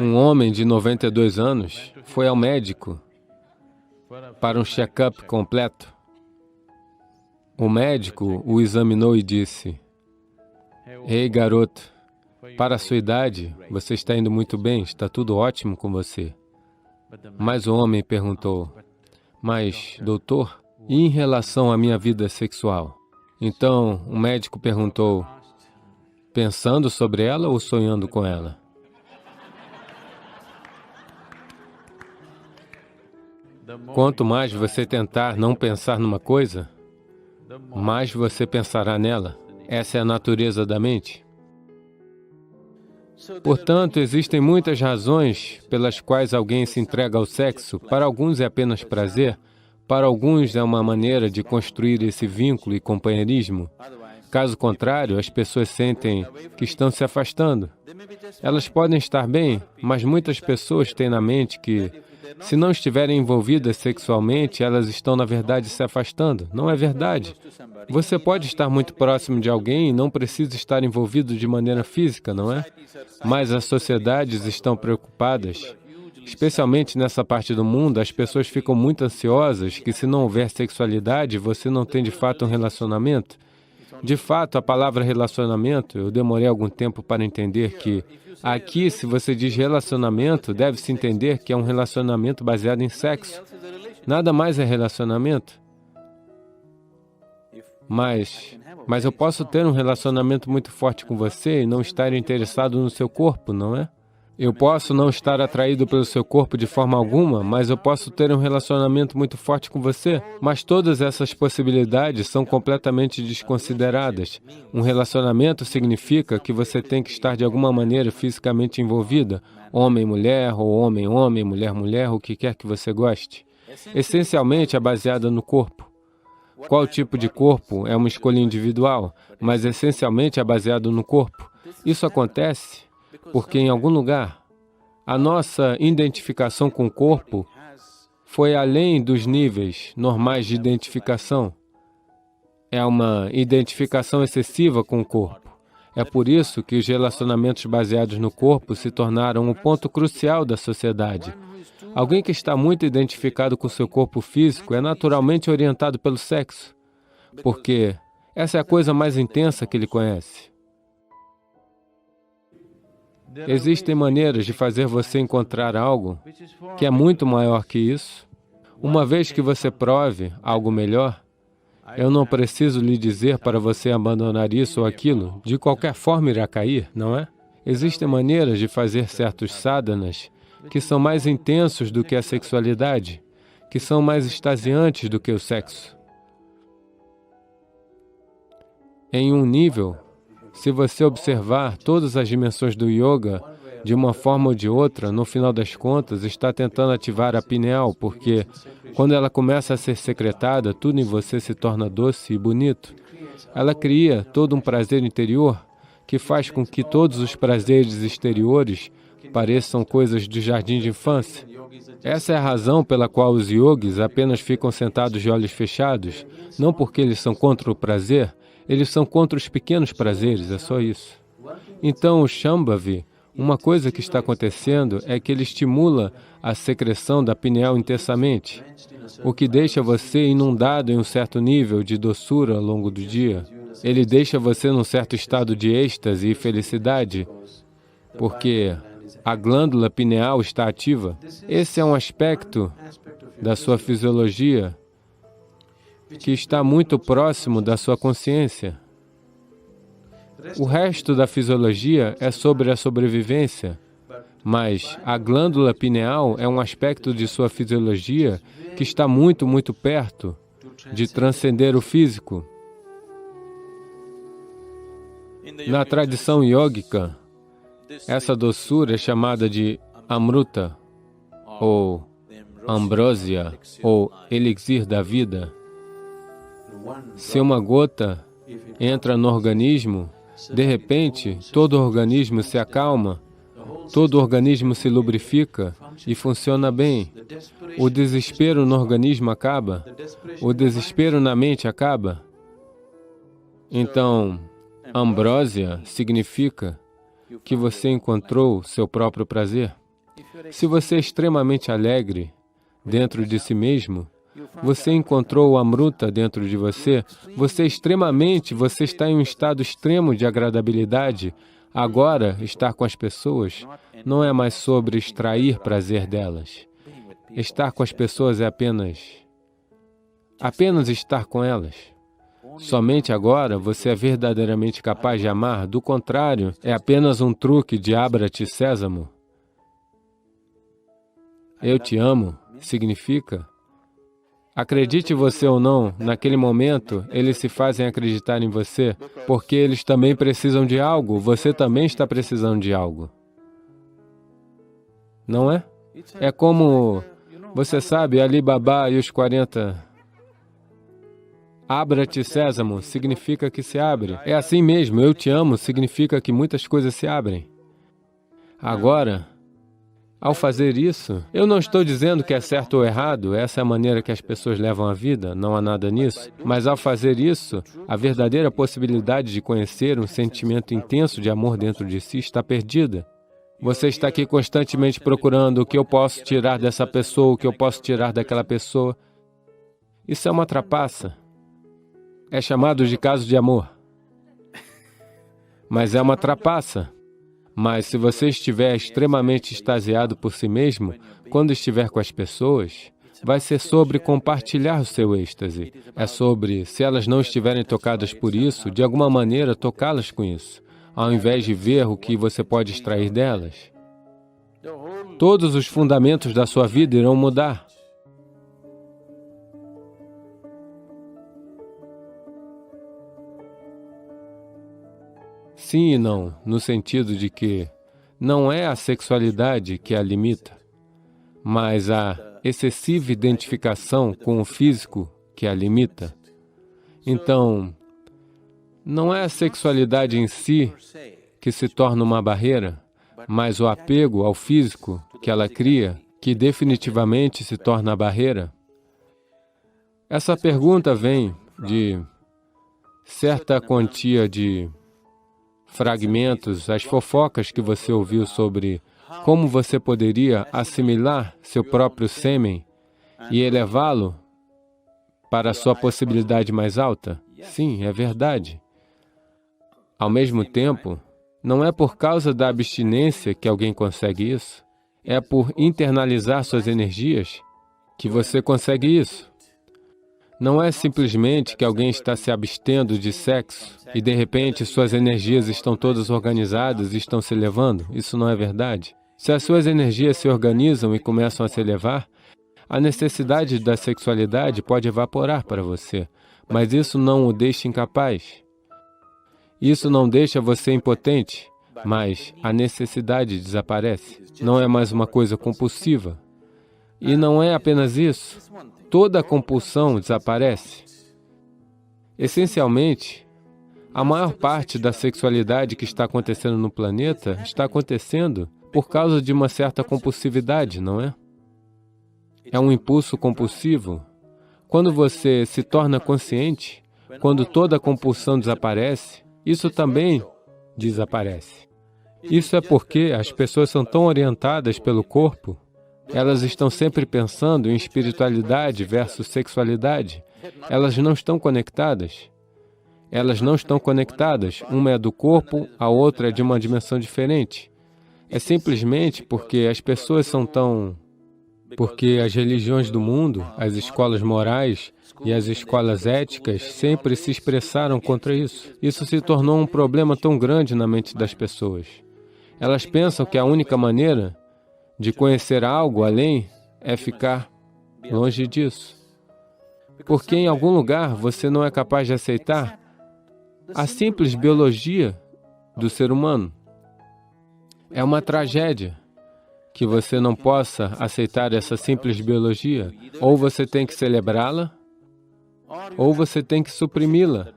Um homem de 92 anos foi ao médico para um check-up completo. O médico o examinou e disse: "Ei, garoto, para a sua idade, você está indo muito bem, está tudo ótimo com você." Mas o homem perguntou: "Mas, doutor, e em relação à minha vida sexual?" Então, o médico perguntou: "Pensando sobre ela ou sonhando com ela?" Quanto mais você tentar não pensar numa coisa, mais você pensará nela. Essa é a natureza da mente. Portanto, existem muitas razões pelas quais alguém se entrega ao sexo. Para alguns é apenas prazer, para alguns é uma maneira de construir esse vínculo e companheirismo. Caso contrário, as pessoas sentem que estão se afastando. Elas podem estar bem, mas muitas pessoas têm na mente que, se não estiverem envolvidas sexualmente, elas estão, na verdade, se afastando. Não é verdade. Você pode estar muito próximo de alguém e não precisa estar envolvido de maneira física, não é? Mas as sociedades estão preocupadas. Especialmente nessa parte do mundo, as pessoas ficam muito ansiosas que, se não houver sexualidade, você não tem de fato um relacionamento. De fato, a palavra relacionamento, eu demorei algum tempo para entender que aqui, se você diz relacionamento, deve-se entender que é um relacionamento baseado em sexo. Nada mais é relacionamento. Mas eu posso ter um relacionamento muito forte com você e não estar interessado no seu corpo, não é? Eu posso não estar atraído pelo seu corpo de forma alguma, mas eu posso ter um relacionamento muito forte com você. Mas todas essas possibilidades são completamente desconsideradas. Um relacionamento significa que você tem que estar de alguma maneira fisicamente envolvida, homem-mulher, ou homem-homem, mulher-mulher, o que quer que você goste. Essencialmente é baseada no corpo. Qual tipo de corpo é uma escolha individual, mas essencialmente é baseado no corpo. Isso acontece porque, em algum lugar, a nossa identificação com o corpo foi além dos níveis normais de identificação. É uma identificação excessiva com o corpo. É por isso que os relacionamentos baseados no corpo se tornaram um ponto crucial da sociedade. Alguém que está muito identificado com seu corpo físico é naturalmente orientado pelo sexo, porque essa é a coisa mais intensa que ele conhece. Existem maneiras de fazer você encontrar algo que é muito maior que isso. Uma vez que você prove algo melhor, eu não preciso lhe dizer para você abandonar isso ou aquilo. De qualquer forma irá cair, não é? Existem maneiras de fazer certos sadhanas que são mais intensos do que a sexualidade, que são mais extasiantes do que o sexo. Em um nível, se você observar todas as dimensões do yoga, de uma forma ou de outra, no final das contas, está tentando ativar a pineal, porque quando ela começa a ser secretada, tudo em você se torna doce e bonito. Ela cria todo um prazer interior que faz com que todos os prazeres exteriores pareçam coisas do jardim de infância. Essa é a razão pela qual os yogis apenas ficam sentados de olhos fechados, não porque eles são contra o prazer, eles são contra os pequenos prazeres, é só isso. Então, o Shambhavi, uma coisa que está acontecendo é que ele estimula a secreção da pineal intensamente, o que deixa você inundado em um certo nível de doçura ao longo do dia. Ele deixa você num certo estado de êxtase e felicidade, porque a glândula pineal está ativa. Esse é um aspecto da sua fisiologia que está muito próximo da sua consciência. O resto da fisiologia é sobre a sobrevivência, mas a glândula pineal é um aspecto de sua fisiologia que está muito, muito perto de transcender o físico. Na tradição yógica, essa doçura é chamada de amruta, ou ambrósia, ou elixir da vida. Se uma gota entra no organismo, de repente, todo o organismo se acalma, todo o organismo se lubrifica e funciona bem. O desespero no organismo acaba, o desespero na mente acaba. Então, ambrósia significa que você encontrou seu próprio prazer. Se você é extremamente alegre dentro de si mesmo, você encontrou o Amruta dentro de você, você está em um estado extremo de agradabilidade. Agora, estar com as pessoas não é mais sobre extrair prazer delas. Estar com as pessoas é apenas estar com elas. Somente agora você é verdadeiramente capaz de amar, do contrário, é apenas um truque de abra-te sésamo. Eu te amo significa, acredite você ou não, naquele momento, eles se fazem acreditar em você, porque eles também precisam de algo, você também está precisando de algo. Não é? É como, você sabe, Ali Baba e os 40... Abra-te sésamo significa que se abre. É assim mesmo, eu te amo significa que muitas coisas se abrem. Agora, ao fazer isso, eu não estou dizendo que é certo ou errado, essa é a maneira que as pessoas levam a vida, não há nada nisso. Mas ao fazer isso, a verdadeira possibilidade de conhecer um sentimento intenso de amor dentro de si está perdida. Você está aqui constantemente procurando o que eu posso tirar dessa pessoa, o que eu posso tirar daquela pessoa. Isso é uma trapaça. É chamado de caso de amor. Mas é uma trapaça. Mas se você estiver extremamente extasiado por si mesmo, quando estiver com as pessoas, vai ser sobre compartilhar o seu êxtase. É sobre, se elas não estiverem tocadas por isso, de alguma maneira tocá-las com isso, ao invés de ver o que você pode extrair delas. Todos os fundamentos da sua vida irão mudar. Sim e não, no sentido de que não é a sexualidade que a limita, mas a excessiva identificação com o físico que a limita. Então, não é a sexualidade em si que se torna uma barreira, mas o apego ao físico que ela cria, que definitivamente se torna a barreira. Essa pergunta vem de certa quantia de fragmentos, as fofocas que você ouviu sobre como você poderia assimilar seu próprio sêmen e elevá-lo para a sua possibilidade mais alta. Sim, é verdade. Ao mesmo tempo, não é por causa da abstinência que alguém consegue isso, é por internalizar suas energias que você consegue isso. Não é simplesmente que alguém está se abstendo de sexo e, de repente, suas energias estão todas organizadas e estão se elevando. Isso não é verdade. Se as suas energias se organizam e começam a se elevar, a necessidade da sexualidade pode evaporar para você, mas isso não o deixa incapaz. Isso não deixa você impotente, mas a necessidade desaparece. Não é mais uma coisa compulsiva. E não é apenas isso. Toda a compulsão desaparece. Essencialmente, a maior parte da sexualidade que está acontecendo no planeta está acontecendo por causa de uma certa compulsividade, não é? É um impulso compulsivo. Quando você se torna consciente, quando toda a compulsão desaparece, isso também desaparece. Isso é porque as pessoas são tão orientadas pelo corpo. Elas estão sempre pensando em espiritualidade versus sexualidade. Elas não estão conectadas. Elas não estão conectadas. Uma é do corpo, a outra é de uma dimensão diferente. É simplesmente porque as pessoas são tão... Porque as religiões do mundo, as escolas morais e as escolas éticas sempre se expressaram contra isso. Isso se tornou um problema tão grande na mente das pessoas. Elas pensam que a única maneira de conhecer algo além é ficar longe disso. Porque em algum lugar você não é capaz de aceitar a simples biologia do ser humano. É uma tragédia que você não possa aceitar essa simples biologia. Ou você tem que celebrá-la, ou você tem que suprimi-la.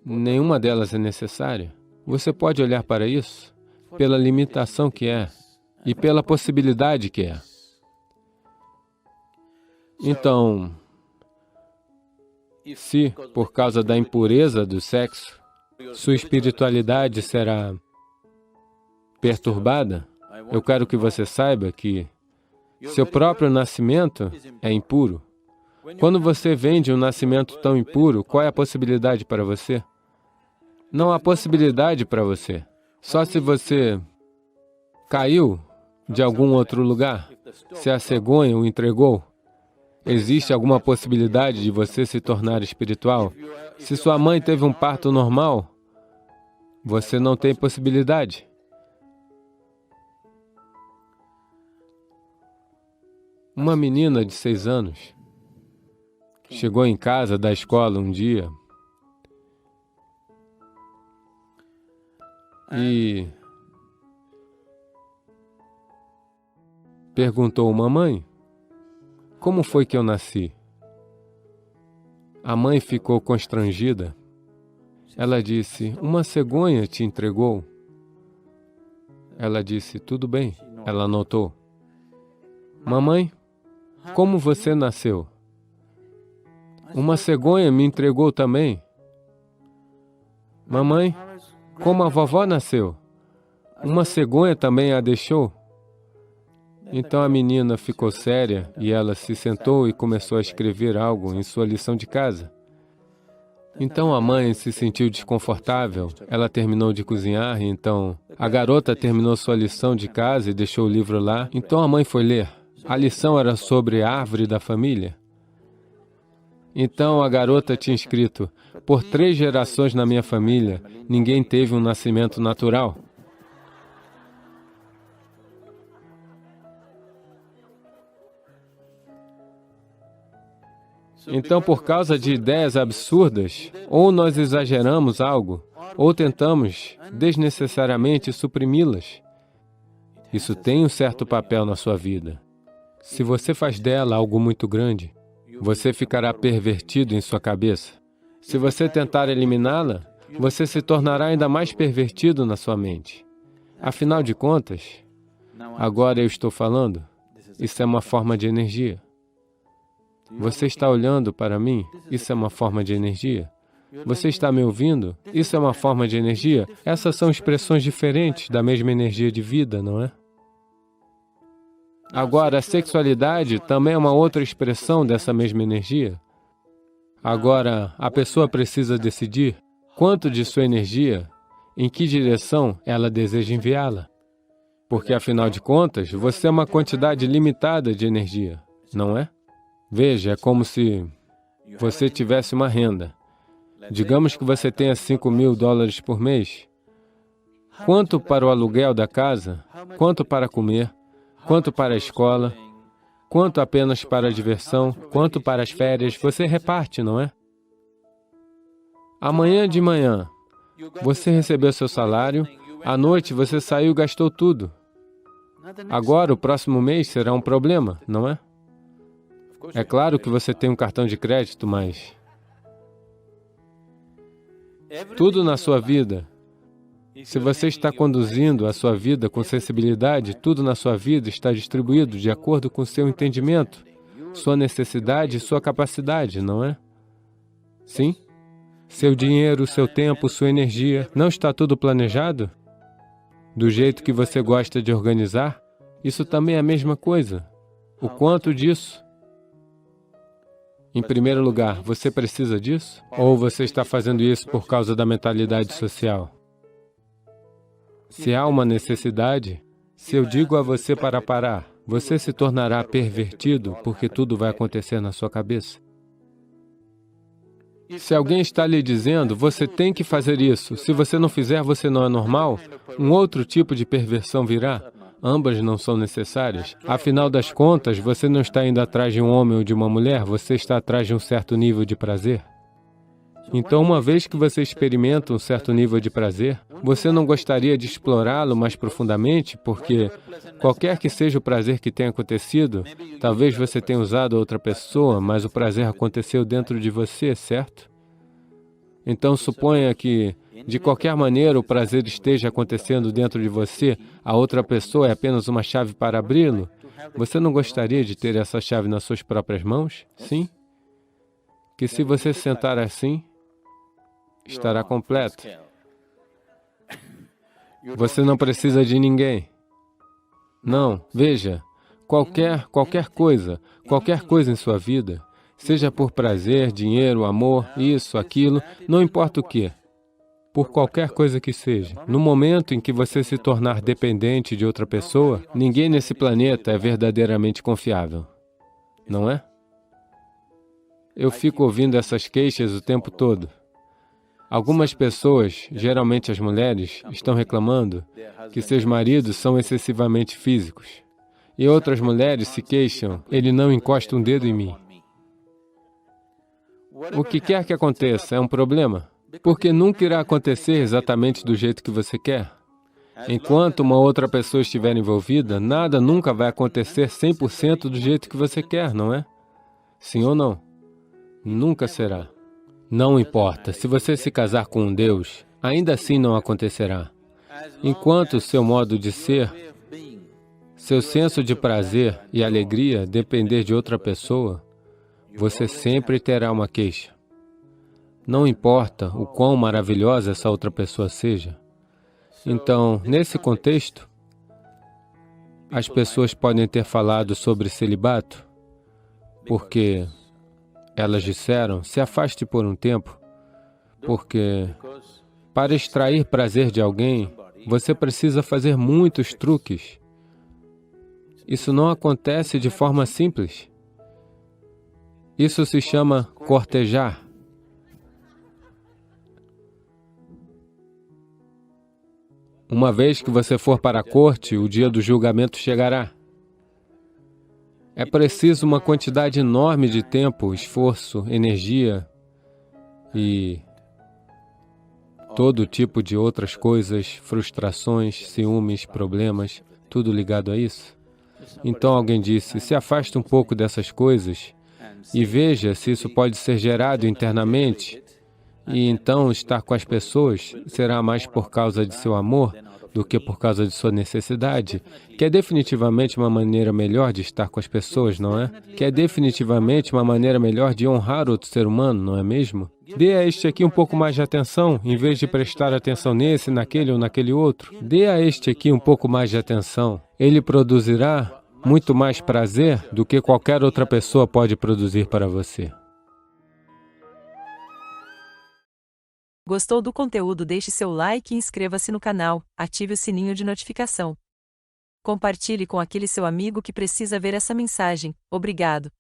Nenhuma delas é necessária. Você pode olhar para isso pela limitação que é e pela possibilidade que é. Então, se, por causa da impureza do sexo, sua espiritualidade será perturbada, eu quero que você saiba que seu próprio nascimento é impuro. Quando você vem de um nascimento tão impuro, qual é a possibilidade para você? Não há possibilidade para você. Só se você caiu de algum outro lugar, se a cegonha o entregou, existe alguma possibilidade de você se tornar espiritual? Se sua mãe teve um parto normal, você não tem possibilidade. Uma menina de 6 anos chegou em casa da escola um dia e perguntou: mamãe, como foi que eu nasci? A mãe ficou constrangida. Ela disse: uma cegonha te entregou. Ela disse: tudo bem. Ela anotou. Mamãe, como você nasceu? Uma cegonha me entregou também. Mamãe, como a vovó nasceu? Uma cegonha também a deixou? Então a menina ficou séria e ela se sentou e começou a escrever algo em sua lição de casa. Então a mãe se sentiu desconfortável, ela terminou de cozinhar e então a garota terminou sua lição de casa e deixou o livro lá. Então a mãe foi ler. A lição era sobre a árvore da família. Então a garota tinha escrito: por 3 gerações na minha família, ninguém teve um nascimento natural. Então, por causa de ideias absurdas, ou nós exageramos algo, ou tentamos desnecessariamente suprimi-las. Isso tem um certo papel na sua vida. Se você faz dela algo muito grande, você ficará pervertido em sua cabeça. Se você tentar eliminá-la, você se tornará ainda mais pervertido na sua mente. Afinal de contas, agora eu estou falando, isso é uma forma de energia. Você está olhando para mim? Isso é uma forma de energia. Você está me ouvindo? Isso é uma forma de energia. Essas são expressões diferentes da mesma energia de vida, não é? Agora, a sexualidade também é uma outra expressão dessa mesma energia. Agora, a pessoa precisa decidir quanto de sua energia, em que direção ela deseja enviá-la. Porque, afinal de contas, você é uma quantidade limitada de energia, não é? Veja, é como se você tivesse uma renda. Digamos que você tenha $5.000 por mês. Quanto para o aluguel da casa? Quanto para comer? Quanto para a escola? Quanto apenas para a diversão? Quanto para as férias? Você reparte, não é? Amanhã de manhã, você recebeu seu salário. À noite, você saiu e gastou tudo. Agora, o próximo mês será um problema, não é? É claro que você tem um cartão de crédito, mas tudo na sua vida, se você está conduzindo a sua vida com sensibilidade, tudo na sua vida está distribuído de acordo com seu entendimento, sua necessidade e sua capacidade, não é? Sim? Seu dinheiro, seu tempo, sua energia, não está tudo planejado? Do jeito que você gosta de organizar? Isso também é a mesma coisa. O quanto disso? Em primeiro lugar, você precisa disso? Ou você está fazendo isso por causa da mentalidade social? Se há uma necessidade, se eu digo a você para parar, você se tornará pervertido porque tudo vai acontecer na sua cabeça. Se alguém está lhe dizendo, você tem que fazer isso, se você não fizer, você não é normal, um outro tipo de perversão virá. Ambas não são necessárias. Afinal das contas, você não está indo atrás de um homem ou de uma mulher, você está atrás de um certo nível de prazer. Então, uma vez que você experimenta um certo nível de prazer, você não gostaria de explorá-lo mais profundamente, porque qualquer que seja o prazer que tenha acontecido, talvez você tenha usado outra pessoa, mas o prazer aconteceu dentro de você, certo? Então, suponha que, de qualquer maneira, o prazer esteja acontecendo dentro de você, a outra pessoa é apenas uma chave para abri-lo. Você não gostaria de ter essa chave nas suas próprias mãos? Sim? Que se você sentar assim, estará completo. Você não precisa de ninguém. Não, veja, qualquer coisa em sua vida, seja por prazer, dinheiro, amor, isso, aquilo, não importa o que, por qualquer coisa que seja. No momento em que você se tornar dependente de outra pessoa, ninguém nesse planeta é verdadeiramente confiável, não é? Eu fico ouvindo essas queixas o tempo todo. Algumas pessoas, geralmente as mulheres, estão reclamando que seus maridos são excessivamente físicos. E outras mulheres se queixam, ele não encosta um dedo em mim. O que quer que aconteça é um problema, porque nunca irá acontecer exatamente do jeito que você quer. Enquanto uma outra pessoa estiver envolvida, nada nunca vai acontecer 100% do jeito que você quer, não é? Sim ou não? Nunca será. Não importa, se você se casar com um Deus, ainda assim não acontecerá. Enquanto o seu modo de ser, seu senso de prazer e alegria depender de outra pessoa, você sempre terá uma queixa. Não importa o quão maravilhosa essa outra pessoa seja. Então, nesse contexto, as pessoas podem ter falado sobre celibato, porque elas disseram, se afaste por um tempo, porque para extrair prazer de alguém, você precisa fazer muitos truques. Isso não acontece de forma simples. Isso se chama cortejar. Uma vez que você for para a corte, o dia do julgamento chegará. É preciso uma quantidade enorme de tempo, esforço, energia e todo tipo de outras coisas, frustrações, ciúmes, problemas, tudo ligado a isso. Então alguém disse, se afaste um pouco dessas coisas e veja se isso pode ser gerado internamente, e então estar com as pessoas será mais por causa de seu amor do que por causa de sua necessidade, que é definitivamente uma maneira melhor de estar com as pessoas, não é? Que é definitivamente uma maneira melhor de honrar outro ser humano, não é mesmo? Dê a este aqui um pouco mais de atenção, em vez de prestar atenção nesse, naquele ou naquele outro. Dê a este aqui um pouco mais de atenção. Ele produzirá muito mais prazer do que qualquer outra pessoa pode produzir para você. Gostou do conteúdo? Deixe seu like e inscreva-se no canal, ative o sininho de notificação. Compartilhe com aquele seu amigo que precisa ver essa mensagem. Obrigado.